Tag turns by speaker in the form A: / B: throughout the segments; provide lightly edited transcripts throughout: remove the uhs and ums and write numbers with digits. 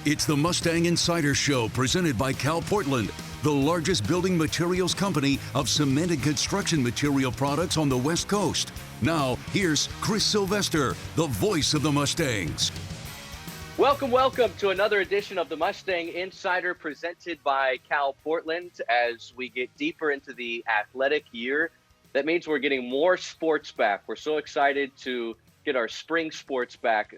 A: It's the Mustang Insider Show presented by Cal Portland, the largest building materials company of cement and construction material products on the West Coast. Now, here's Chris Sylvester, the voice of the Mustangs.
B: Welcome to another edition of the Mustang Insider presented by Cal Portland. As we get deeper into the athletic year, that means we're getting more sports back. We're so excited to get our spring sports back.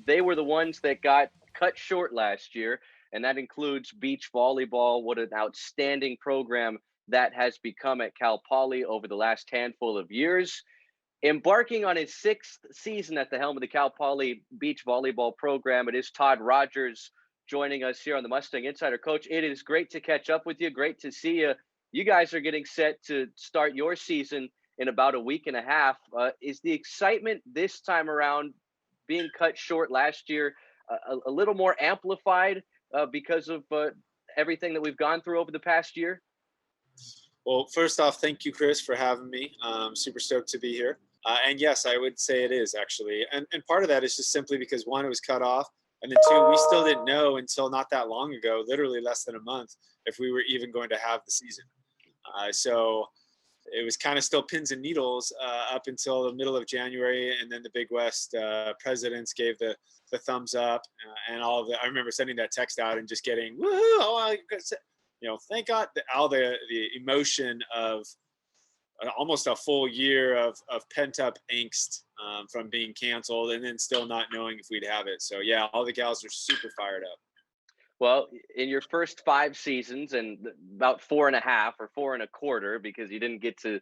B: They were the ones that got cut short last year, and that includes beach volleyball. What an outstanding program that has become at Cal Poly over the last handful of years. Embarking on his sixth season at the helm of the Cal Poly beach volleyball program, it is Todd Rogers joining us here on the Mustang Insider. Coach, it is great to catch up with you. Great to see you. You guys are getting set to start your season in about a week and a half. Is the excitement this time around, being cut short last year, a little more amplified because of everything that we've gone through over the past year?
C: Well, first off, thank you, Chris, for having me. Super stoked to be here. And yes, I would say it is actually. And part of that is just simply because, one, it was cut off. And then two, we still didn't know until not that long ago, literally less than a month, if we were even going to have the season. So it was kind of still pins and needles up until the middle of January. And then the Big West presidents gave the thumbs up and all of that. I remember sending that text out and just getting, woohoo, oh, thank God, all the emotion of almost a full year of pent-up angst from being canceled and then still not knowing if we'd have it. So, yeah, all the gals are super fired up.
B: Well, in your first 5 seasons and about 4.5 or 4.25, because you didn't get to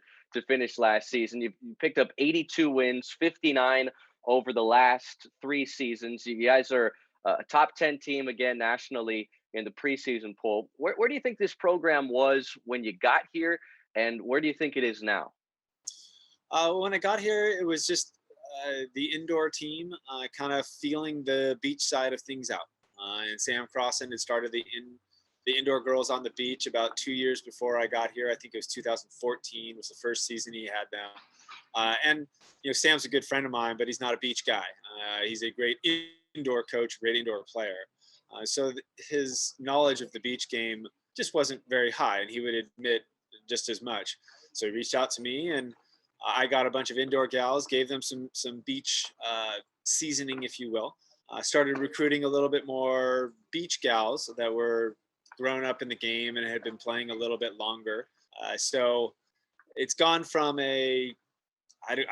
B: finish last season, you picked up 82 wins, 59 over the last 3 seasons. You guys are a top 10 team again nationally in the preseason poll. Where do you think this program was when you got here, and where do you think it is now?
C: When I got here, it was just the indoor team kind of feeling the beach side of things out. And Sam Crossan had started the indoor girls on the beach about 2 years before I got here. I think it was 2014 was the first season he had them. And Sam's a good friend of mine, but he's not a beach guy. He's a great indoor coach, great indoor player. So his knowledge of the beach game just wasn't very high, and he would admit just as much. So he reached out to me, and I got a bunch of indoor gals, gave them some beach seasoning, if you will. Started recruiting a little bit more beach gals that were grown up in the game and had been playing a little bit longer. So it's gone from I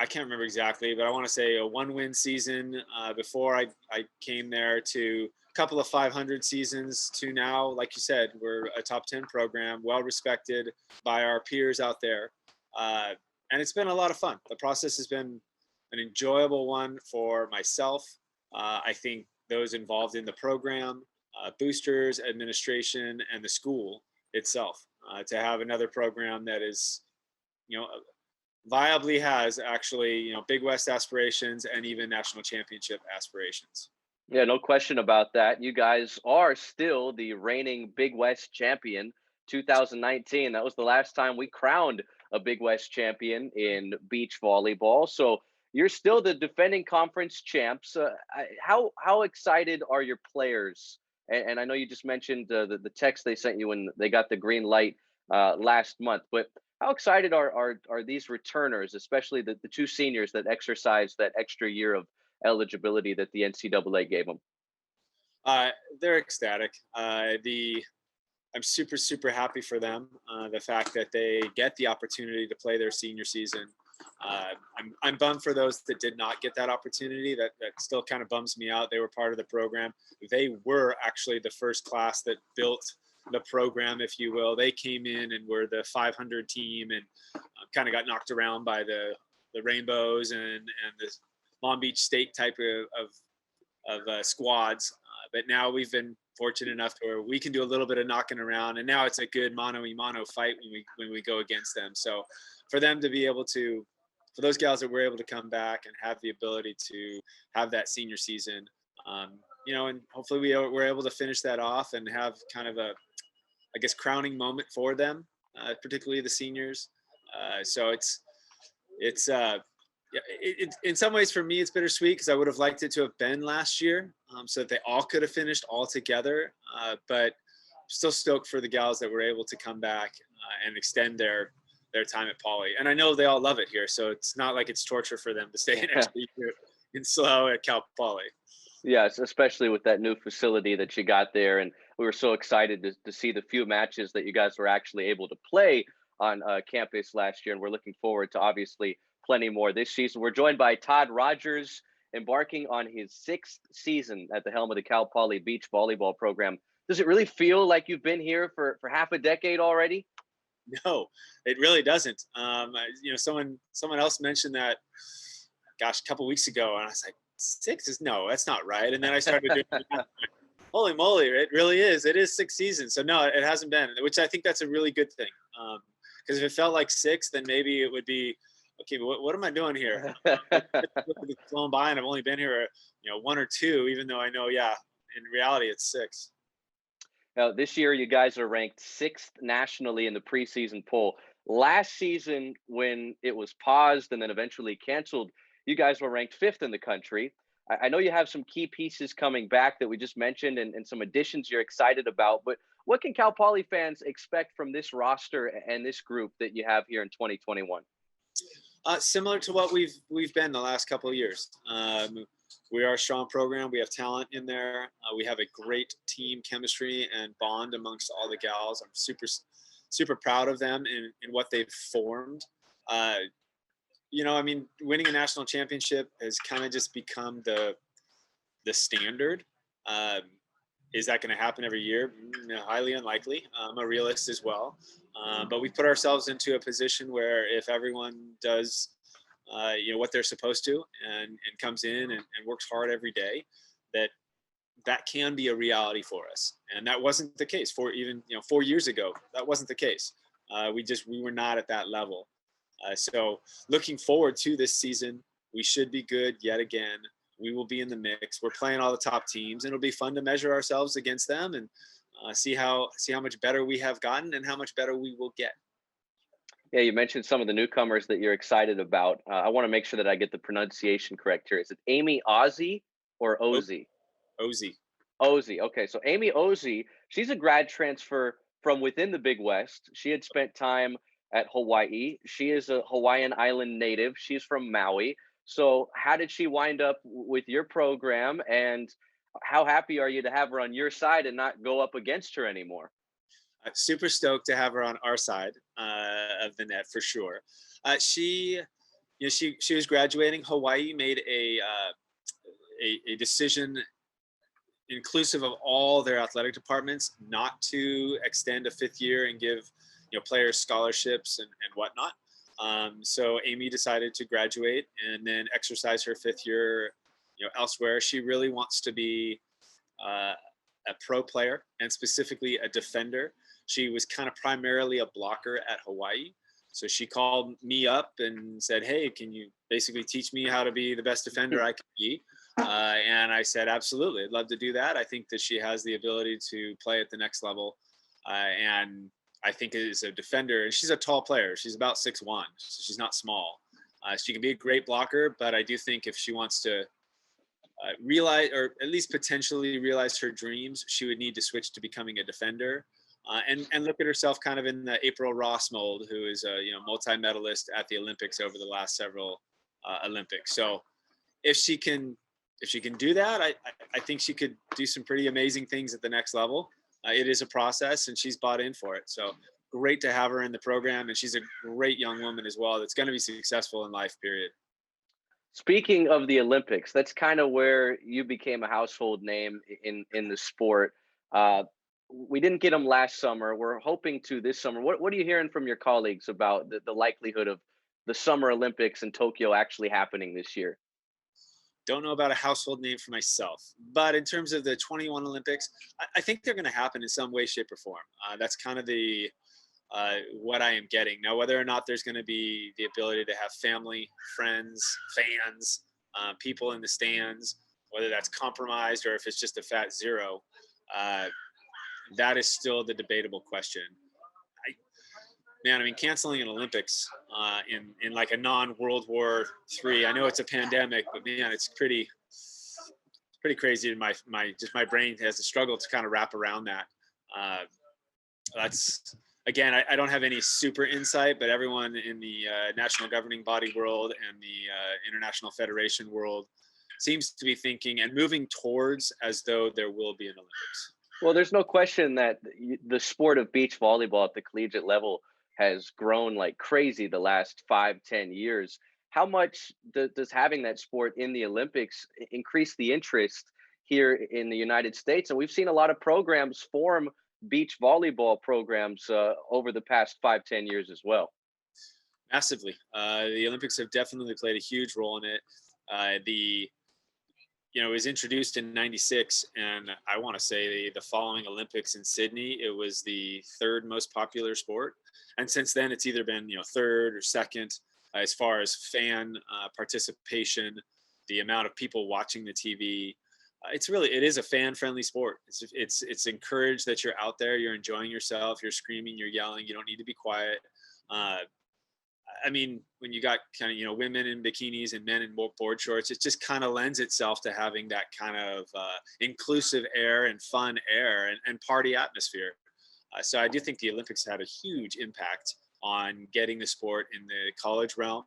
C: can't remember exactly, but I want to say a 1-win season before I came there to a couple of 500 seasons to now, like you said, we're a top 10 program, well respected by our peers out there. And it's been a lot of fun. The process has been an enjoyable one for myself. I think those involved in the program, boosters, administration, and the school itself, to have another program that is, viably has actually, Big West aspirations and even national championship aspirations.
B: Yeah, no question about that. You guys are still the reigning Big West champion, 2019. That was the last time we crowned a Big West champion in beach volleyball. So you're still the defending conference champs. How excited are your players? And I know you just mentioned the text they sent you when they got the green light last month, but how excited are these returners, especially the 2 seniors that exercised that extra year of eligibility that the NCAA gave them?
C: They're ecstatic. I'm super, super happy for them. The fact that they get the opportunity to play their senior season. I'm bummed for those that did not get that opportunity. That still kind of bums me out. They were part of the program. They were actually the first class that built the program, if you will. They came in and were the 500 team and kind of got knocked around by the Rainbows and the Long Beach State type of squads. But now we've been fortunate enough to where we can do a little bit of knocking around, and now it's a good mano-a-mano fight when we go against them. So for them to be able to, for those gals that were able to come back and have the ability to have that senior season, and hopefully we're able to finish that off and have kind of a, I guess, crowning moment for them, particularly the seniors. So it's Yeah, in some ways for me it's bittersweet because I would have liked it to have been last year, so that they all could have finished all together. But still stoked for the gals that were able to come back and extend their time at Poly. And I know they all love it here, so it's not like it's torture for them to stay an extra year in slow at Cal Poly.
B: Yes, especially with that new facility that you got there. And we were so excited to see the few matches that you guys were actually able to play on campus last year. And we're looking forward to obviously plenty more this season. We're joined by Todd Rogers, embarking on his 6th season at the helm of the Cal Poly Beach Volleyball program. Does it really feel like you've been here for half a decade already?
C: No, it really doesn't. Someone else mentioned that, gosh, a couple weeks ago, and I was like, 6 is no, that's not right. And then I started doing holy moly, it really is. It is 6 seasons. So no, it hasn't been, which I think that's a really good thing. Because if it felt like 6, then maybe it would be, okay, but what am I doing here? It's flown by and I've only been here, 1 or 2, even though I know, yeah, in reality it's 6.
B: Now, this year, you guys are ranked 6th nationally in the preseason poll. Last season, when it was paused and then eventually canceled, you guys were ranked 5th in the country. I know you have some key pieces coming back that we just mentioned and some additions you're excited about, but what can Cal Poly fans expect from this roster and this group that you have here in 2021?
C: Similar to what we've been the last couple of years. We are a strong program. We have talent in there. We have a great team chemistry and bond amongst all the gals. I'm super proud of them in what they've formed. Winning a national championship has kind of just become the standard. Is that going to happen every year? No, highly unlikely. I'm a realist as well. But we put ourselves into a position where if everyone does, what they're supposed to and comes in and works hard every day, that can be a reality for us. And that wasn't the case for even, 4 years ago. That wasn't the case. We were not at that level. So looking forward to this season, we should be good yet again. We will be in the mix. We're playing all the top teams, and it'll be fun to measure ourselves against them and see how much better we have gotten and how much better we will get.
B: Yeah, you mentioned some of the newcomers that you're excited about. I want to make sure that I get the pronunciation correct here. Is it Amy Ozzie or Ozzie?
C: Ozzie.
B: Ozzie. Okay, so Amy Ozzie, she's a grad transfer from within the Big West. She had spent time at Hawaii. She is a Hawaiian island native. She's from Maui. So how did she wind up with your program, and how happy are you to have her on your side and not go up against her anymore?
C: Super stoked to have her on our side of the net for sure. She was graduating. Hawaii made a decision, inclusive of all their athletic departments, not to extend a 5th year and give players scholarships and whatnot. So Amy decided to graduate and then exercise her 5th year elsewhere. She really wants to be a pro player and specifically a defender. She was kind of primarily a blocker at Hawaii. So she called me up and said, hey, can you basically teach me how to be the best defender I can be? And I said, absolutely. I'd love to do that. I think that she has the ability to play at the next level. And I think as a defender, and she's a tall player. She's about 6'1", so she's not small. She can be a great blocker, but I do think if she wants to realize, or at least potentially realize her dreams, she would need to switch to becoming a defender. And look at herself kind of in the April Ross mold, who is a multi-medalist at the Olympics over the last several Olympics. So if she can do that, I think she could do some pretty amazing things at the next level. It is a process, and she's bought in for it. So great to have her in the program, and she's a great young woman as well that's going to be successful in life, period.
B: Speaking of the Olympics, that's kind of where you became a household name in the sport. We didn't get them last summer. We're hoping to this summer. What are you hearing from your colleagues about the likelihood of the Summer Olympics in Tokyo actually happening this year?
C: Don't know about a household name for myself, but in terms of the 21 Olympics, I think they're going to happen in some way, shape, or form. That's kind of the what I am getting now. Whether or not there's going to be the ability to have family, friends, fans, people in the stands, whether that's compromised or if it's just a fat zero, that is still the debatable question. man, I mean, canceling an Olympics in like a non-World War III. I know it's a pandemic, but man, it's pretty crazy. And my brain has a struggle to kind of wrap around that. That's again, I don't have any super insight, but everyone in the national governing body world and the international federation world seems to be thinking and moving towards as though there will be an Olympics.
B: Well, there's no question that the sport of beach volleyball at the collegiate level has grown like crazy the last 5-10 years. How much does having that sport in the Olympics increase the interest here in the United States? And we've seen a lot of programs form beach volleyball programs over the past 5-10 years as well.
C: Massively. The Olympics have definitely played a huge role in it. It was introduced in '96, and I want to say the following Olympics in Sydney, it was the third most popular sport. And since then, it's either been, third or second as far as fan participation, the amount of people watching the TV. It is a fan-friendly sport. It's encouraged that you're out there, you're enjoying yourself, you're screaming, you're yelling, you don't need to be quiet. I mean, when you got kind of, women in bikinis and men in board shorts, it just kind of lends itself to having that kind of inclusive air and fun air and party atmosphere. So I do think the Olympics had a huge impact on getting the sport in the college realm.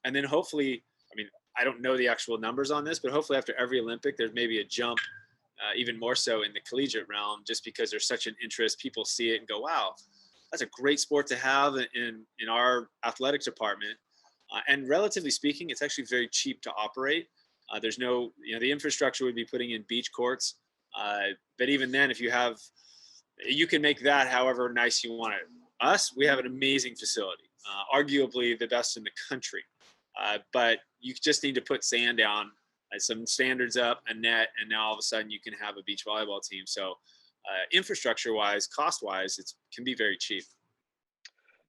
C: And then hopefully, I mean, I don't know the actual numbers on this, but hopefully after every Olympic, there's maybe a jump even more so in the collegiate realm, just because there's such an interest. People see it and go, wow, that's a great sport to have in our athletics department. And relatively speaking, it's actually very cheap to operate. There's no, the infrastructure would be putting in beach courts. But even then, you can make that however nice you want it. We have an amazing facility, arguably the best in the country. But you just need to put sand down, some standards up, a net, and now all of a sudden you can have a beach volleyball team. So infrastructure-wise, cost-wise, it can be very cheap.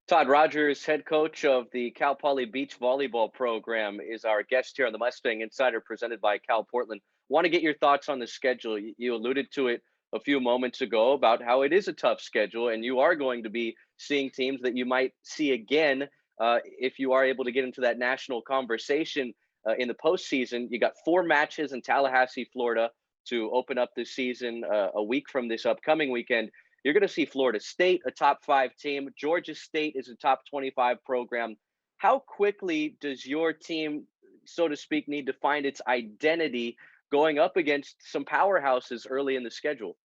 B: Todd Rogers, head coach of the Cal Poly Beach Volleyball Program, is our guest here on the Mustang Insider presented by Cal Portland. Want to get your thoughts on the schedule. You alluded to it a few moments ago about how it is a tough schedule, and you are going to be seeing teams that you might see again if you are able to get into that national conversation in the postseason. You got 4 matches in Tallahassee, Florida, to open up this season a week from this upcoming weekend. You're going to see Florida State, a top 5 team. Georgia State is a top 25 program. How quickly does your team, so to speak, need to find its identity going up against some powerhouses early in the schedule?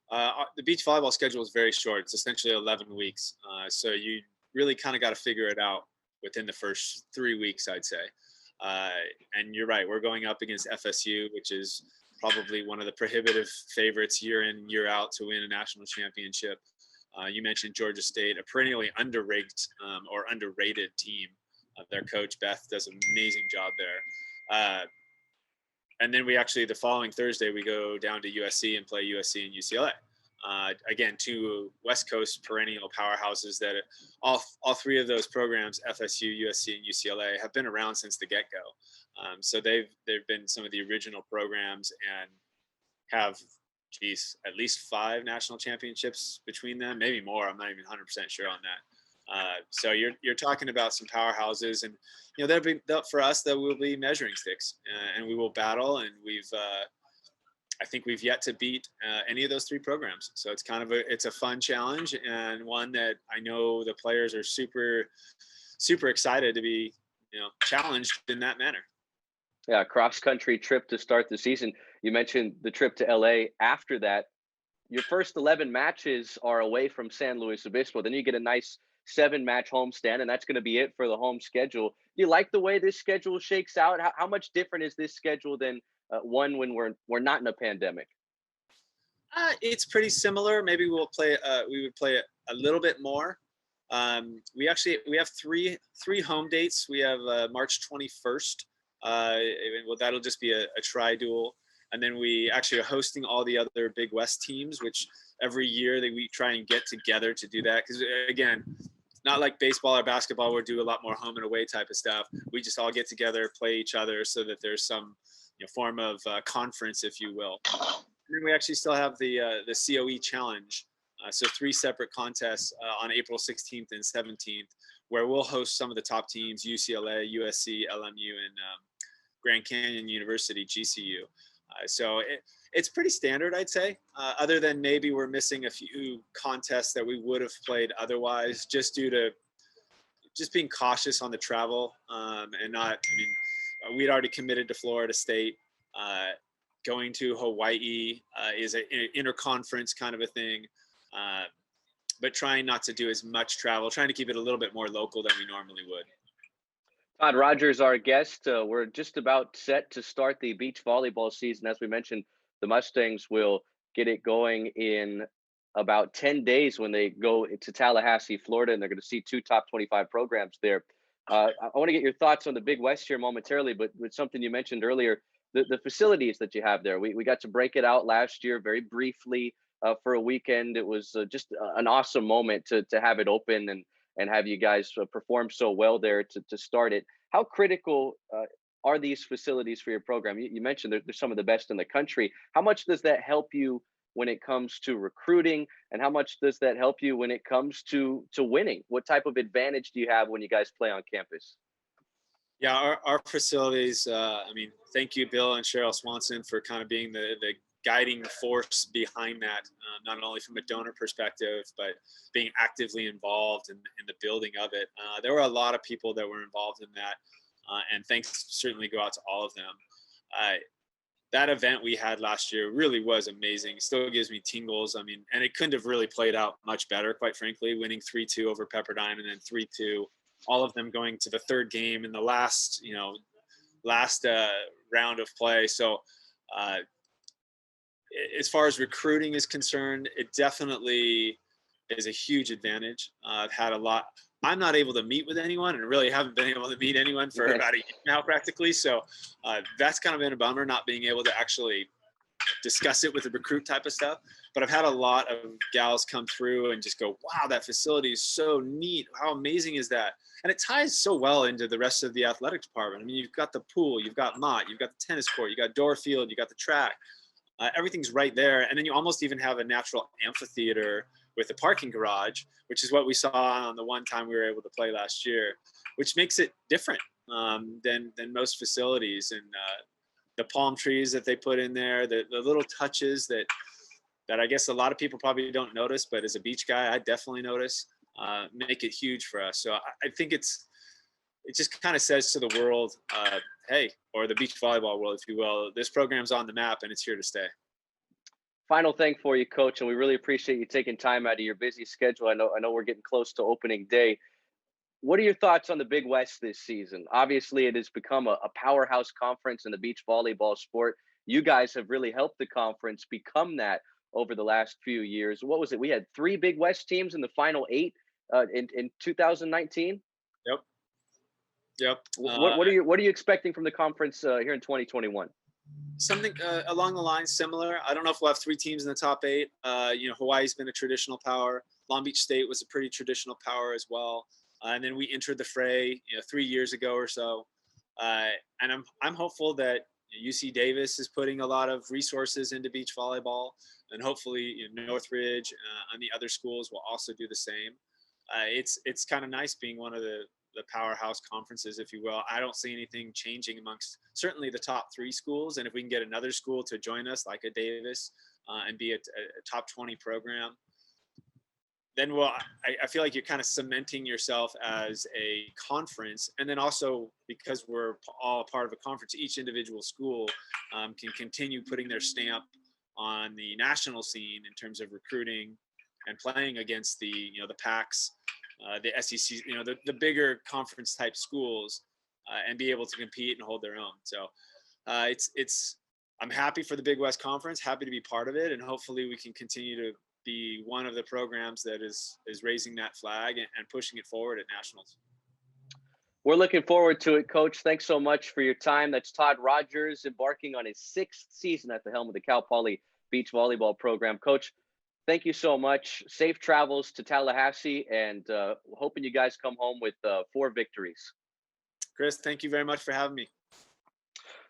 C: The beach volleyball schedule is very short. It's essentially 11 weeks. So you really kind of got to figure it out within the first 3 weeks, I'd say. And you're right. We're going up against FSU, which is probably one of the prohibitive favorites year in, year out to win a national championship. You mentioned Georgia State, a perennially underrated or underrated team. Their coach, Beth, does an amazing job there. And then the following Thursday, we go down to USC and play USC and UCLA. Again, 2 West Coast perennial powerhouses that all 3 of those programs, FSU, USC, and UCLA, have been around since the get-go. So they've been some of the original programs and have, at least 5 national championships between them, maybe more. I'm not even 100% sure on that. So you're talking about some powerhouses, and for us, that will be measuring sticks, and we will battle. And I think we've yet to beat any of those 3 programs. So it's it's a fun challenge, and one that I know the players are super, super excited to be, challenged in that manner.
B: Yeah, cross-country trip to start the season. You mentioned the trip to LA. After that, your first 11 matches are away from San Luis Obispo. Then you get a nice 7-match homestand, and that's going to be it for the home schedule. Do you like the way this schedule shakes out? How much different is this schedule than one when we're not in a pandemic?
C: It's pretty similar. Maybe we would play a little bit more. We have three home dates. We have March 21st. That'll just be a tri-dual. And then we actually are hosting all the other Big West teams, which every year we try and get together to do that. Because again, not like baseball or basketball, where we do a lot more home and away type of stuff. We just all get together, play each other, so that there's some form of conference, if you will. And then we actually still have the COE Challenge So 3 separate contests on April 16th and 17th, where we'll host some of the top teams: UCLA, USC, LMU, and Grand Canyon University, GCU. It's pretty standard, I'd say, other than maybe we're missing a few contests that we would have played otherwise, just due to just being cautious on the travel, and not, I mean, we'd already committed to Florida State. Going to Hawaii is an interconference kind of a thing, but trying not to do as much travel, trying to keep it a little bit more local than we normally would.
B: Todd Rogers, our guest. We're just about set to start the beach volleyball season. As we mentioned, the Mustangs will get it going in about 10 days when they go to Tallahassee, Florida, and they're going to see 2 top 25 programs there. I want to get your thoughts on the Big West here momentarily, but with something you mentioned earlier, the facilities that you have there. We got to break it out last year very briefly for a weekend. It was just an awesome moment to have it open and have you guys perform so well there to start it. How critical are these facilities for your program? You mentioned they're some of the best in the country. How much does that help you when it comes to recruiting, and how much does that help you when it comes to winning? What type of advantage do you have when you guys play on campus?
C: Yeah, our facilities, I mean, thank you, Bill and Cheryl Swanson, for kind of being the guiding force behind that, not only from a donor perspective, but being actively involved in the building of it. There were a lot of people that were involved in that, and thanks certainly go out to all of them. That event we had last year really was amazing. Still gives me tingles. I mean, and it couldn't have really played out much better, quite frankly, winning 3-2 over Pepperdine and then 3-2, all of them going to the 3rd game in the last round of play. So as far as recruiting is concerned, it definitely is a huge advantage. I've had a lot. I'm not able to meet with anyone, and really haven't been able to meet anyone for about a year now, practically. So that's kind of been a bummer, not being able to actually discuss it with the recruit type of stuff. But I've had a lot of gals come through and just go, wow, that facility is so neat. How amazing is that? And it ties so well into the rest of the athletic department. I mean, you've got the pool, you've got Mott, you've got the tennis court, you got door field, you got the track. Everything's right there. And then you almost even have a natural amphitheater with a parking garage, which is what we saw on the one time we were able to play last year, which makes it different than most facilities. And the palm trees that they put in there, the little touches that I guess a lot of people probably don't notice, but as a beach guy, I definitely notice, make it huge for us. So I think it just kind of says to the world, hey, or the beach volleyball world, if you will, this program's on the map and it's here to stay.
B: Final thing for you, Coach, and we really appreciate you taking time out of your busy schedule. I know we're getting close to opening day. What are your thoughts on the Big West this season? Obviously, it has become a powerhouse conference in the beach volleyball sport. You guys have really helped the conference become that over the last few years. What was it? We had 3 Big West teams in the final 8 in 2019.
C: Yep.
B: What are you expecting from the conference here in 2021?
C: Something along the lines similar. I don't know if we'll have 3 teams in the top 8. Hawaii's been a traditional power. Long Beach State was a pretty traditional power as well. And then we entered the fray, 3 years ago or so. And I'm hopeful that UC Davis is putting a lot of resources into beach volleyball, and hopefully Northridge and the other schools will also do the same. It's kind of nice being one of the powerhouse conferences, if you will. I don't see anything changing amongst certainly the top 3 schools. And if we can get another school to join us, like a Davis, and be a top 20 program, then I feel like you're kind of cementing yourself as a conference. And then also, because we're all a part of a conference, each individual school can continue putting their stamp on the national scene in terms of recruiting and playing against the PACs, the SEC, the bigger conference type schools, and be able to compete and hold their own. So I'm happy for the Big West Conference, happy to be part of it, and hopefully we can continue to be one of the programs that is raising that flag and pushing it forward at nationals.
B: We're looking forward to it, Coach. Thanks so much for your time. That's Todd Rogers, embarking on his 6th season at the helm of the Cal Poly Beach Volleyball program. Coach, thank you so much. Safe travels to Tallahassee, and hoping you guys come home with 4 victories.
C: Chris, thank you very much for having me.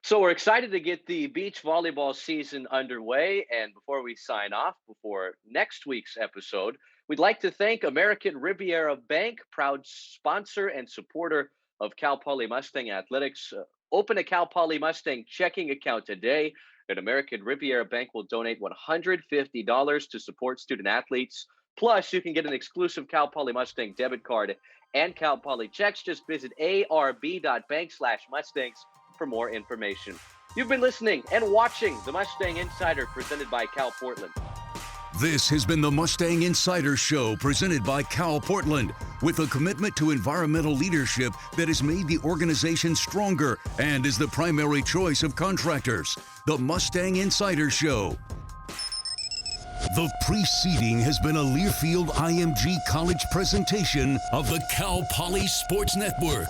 B: So we're excited to get the beach volleyball season underway. And before we sign off, before next week's episode, we'd like to thank American Riviera Bank, proud sponsor and supporter of Cal Poly Mustang Athletics. Open a Cal Poly Mustang checking account today, and American Riviera Bank will donate $150 to support student athletes. Plus, you can get an exclusive Cal Poly Mustang debit card and Cal Poly checks. Just visit arb.bank/Mustangs for more information. You've been listening and watching the Mustang Insider presented by Cal Portland.
A: This has been the Mustang Insider Show presented by Cal Portland, with a commitment to environmental leadership that has made the organization stronger and is the primary choice of contractors. The Mustang Insider Show. The preceding has been a Learfield IMG College presentation of the Cal Poly Sports Network.